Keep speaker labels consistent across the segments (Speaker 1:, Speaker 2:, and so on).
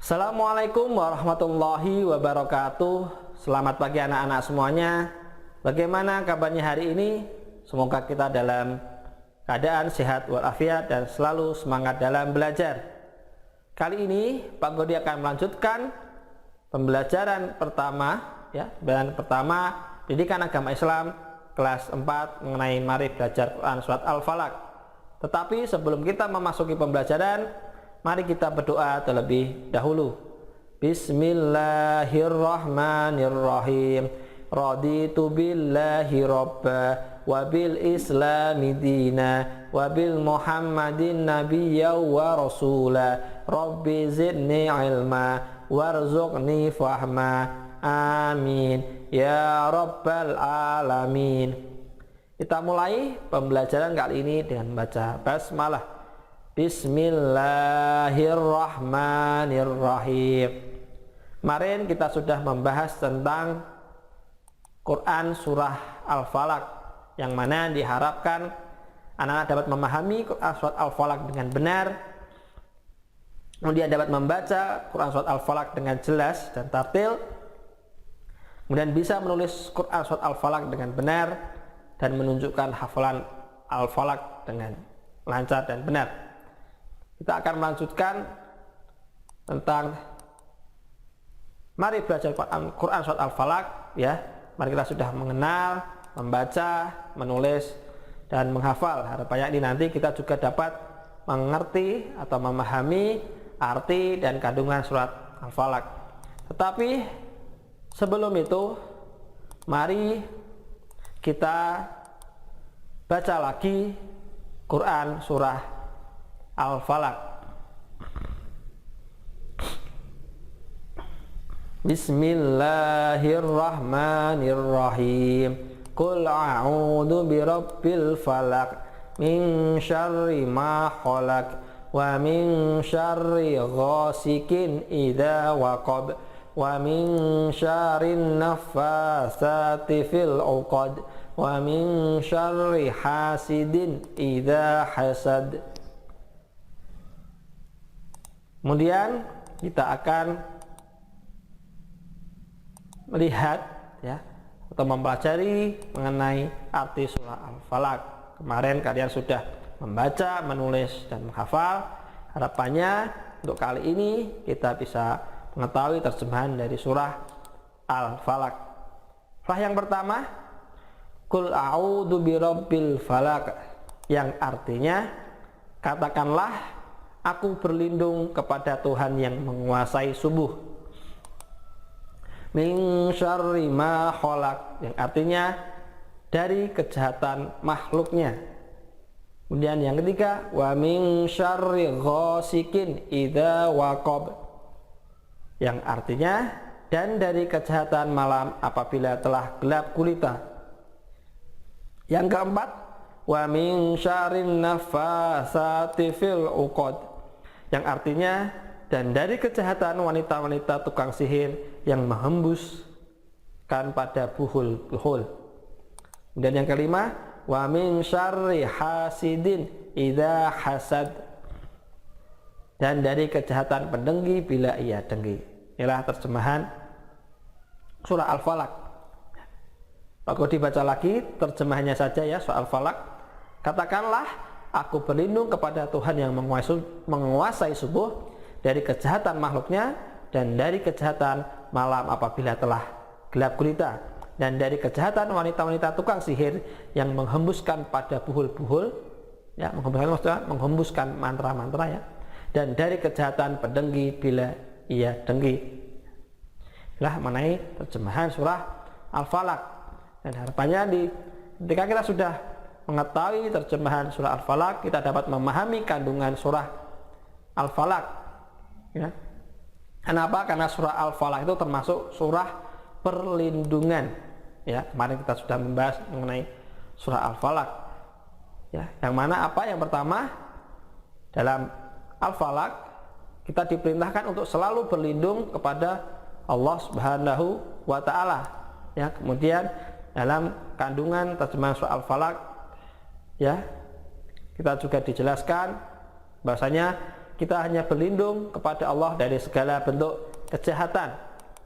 Speaker 1: Assalamualaikum warahmatullahi wabarakatuh. Selamat pagi anak-anak semuanya. Bagaimana kabarnya hari ini? Semoga kita dalam keadaan sehat walafiat dan selalu semangat dalam belajar. Kali ini Pak Godi akan melanjutkan pembelajaran pertama, pembelajaran pertama Pendidikan Agama Islam kelas 4 mengenai mari belajar Quran surat Al-Falaq. Tetapi sebelum kita memasuki pembelajaran, mari kita berdoa terlebih dahulu. Bismillahirrahmanirrahim. Raditu billahi robba wa bil islami dina wa bil muhammadin nabiyya wa rasula. Rabbi zidni ilma warzuqni fahma. Amin ya rabbal alamin. Kita mulai pembelajaran kali ini dengan membaca basmalah. Bismillahirrahmanirrahim. Kemarin kita sudah membahas tentang Quran surah Al-Falaq, yang mana diharapkan anak-anak dapat memahami Quran surat Al-Falaq dengan benar, kemudian dapat membaca Quran surat Al-Falaq dengan jelas dan tartil, kemudian bisa menulis Quran surat Al-Falaq dengan benar dan menunjukkan hafalan Al-Falaq dengan lancar dan benar. Kita akan melanjutkan tentang mari belajar Quran surat Al-Falaq, Mari kita sudah mengenal, membaca, menulis dan menghafal. Harapannya ini nanti kita juga dapat mengerti atau memahami arti dan kandungan surat Al-Falaq. Tetapi sebelum itu, mari kita baca lagi Quran surah Al-Falaq. Bismillahirrahmanirrahim. Qul a'udzu birabbil falaq min syarri ma khalaq wa min syarri ghasikin idza waqab wa min syarrin naffasati fil 'uqad wa min syarri hasidin idza hasad. Kemudian kita akan melihat atau mempelajari mengenai arti surah Al-Falaq. Kemarin kalian sudah membaca, menulis dan menghafal. Harapannya untuk kali ini kita bisa mengetahui terjemahan dari surah Al-Falaq. Surah yang pertama, Qul a'udzu birabbil falaq, yang artinya katakanlah aku berlindung kepada Tuhan yang menguasai subuh. Min syarri ma khalaq, yang artinya dari kejahatan makhluknya. Kemudian yang ketiga, wa min syarri ghasikin idza waqab, yang artinya dan dari kejahatan malam apabila telah gelap gulita. Yang keempat, wa min syarrin naffasati fil 'uqad, yang artinya dan dari kejahatan wanita-wanita tukang sihir yang menghembuskan pada buhul-buhul. Dan yang kelima, wa min syarri hasidin idza hasad, dan dari kejahatan pendengki bila ia dengki. Inilah terjemahan surah Al-Falaq. Aku dibaca lagi terjemahannya saja surah Al-Falaq. Katakanlah aku berlindung kepada Tuhan yang menguasai subuh, dari kejahatan makhluknya dan dari kejahatan malam apabila telah gelap gulita, dan dari kejahatan wanita-wanita tukang sihir yang menghembuskan pada buhul-buhul, menghembuskan mantra-mantra, dan dari kejahatan pendengki bila ia dengki. Inilah mengenai terjemahan surah Al-Falaq. Dan harapannya ketika kita sudah mengetahui terjemahan surah Al-Falaq, kita dapat memahami kandungan surah Al-Falaq. Kenapa? Karena surah Al-Falaq itu termasuk surah perlindungan. Kemarin kita sudah membahas mengenai surah Al-Falaq. Yang mana apa? Yang pertama, dalam Al-Falaq kita diperintahkan untuk selalu berlindung kepada Allah Subhanahu wa Ta'ala. Kemudian dalam kandungan terjemahan surah Al-Falaq, kita juga dijelaskan bahwasanya kita hanya berlindung kepada Allah dari segala bentuk kejahatan,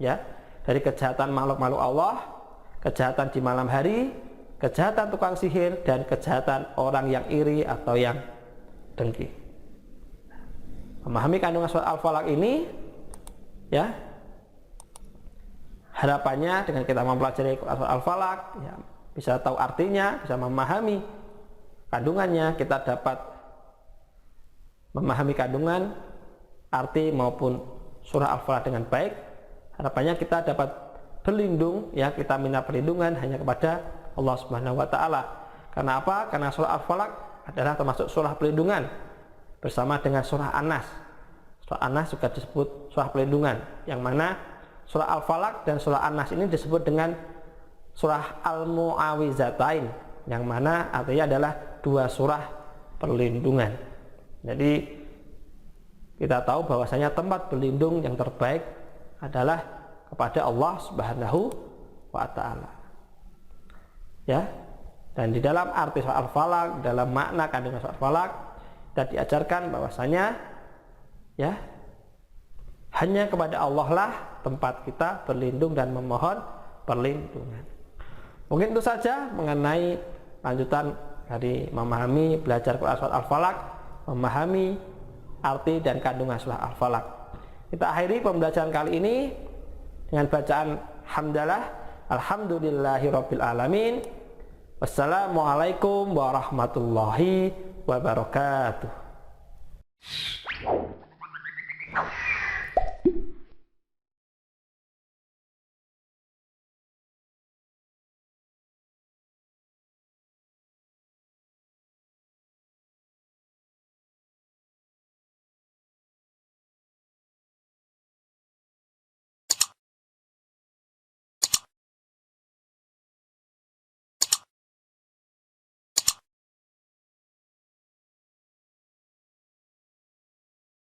Speaker 1: ya, dari kejahatan makhluk-makhluk Allah, kejahatan di malam hari, kejahatan tukang sihir, dan kejahatan orang yang iri atau yang dengki. Memahami kandungan surat Al-Falaq ini, ya, harapannya dengan kita mempelajari surat Al-Falaq, ya, bisa tahu artinya, bisa memahami kandungannya, kita dapat memahami kandungan, arti maupun surah Al-Falaq dengan baik. Harapannya kita dapat berlindung, ya, kita minta perlindungan hanya kepada Allah Subhanahu wa taala. Karena apa? Karena surah Al-Falaq adalah termasuk surah perlindungan bersama dengan surah An-Nas. Surah An-Nas juga disebut surah perlindungan, yang mana surah Al-Falaq dan surah An-Nas ini disebut dengan surah Al-Mu'awizatain, yang mana artinya adalah dua surah perlindungan. Jadi kita tahu bahwasanya tempat berlindung yang terbaik adalah kepada Allah Subhanahu wa taala. Ya. Dan di dalam arti surah Al-Falaq, dalam makna kandungan surah Al-Falaq, kita diajarkan bahwasanya, ya, hanya kepada Allah lah tempat kita berlindung dan memohon perlindungan. Mungkin itu saja mengenai lanjutan dari memahami belajar Quran surat Al-Falaq, memahami arti dan kandungan surah Al-Falaq. Kita akhiri pembelajaran kali ini dengan bacaan hamdalah, alhamdulillahirabbil alamin. Wassalamualaikum warahmatullahi wabarakatuh.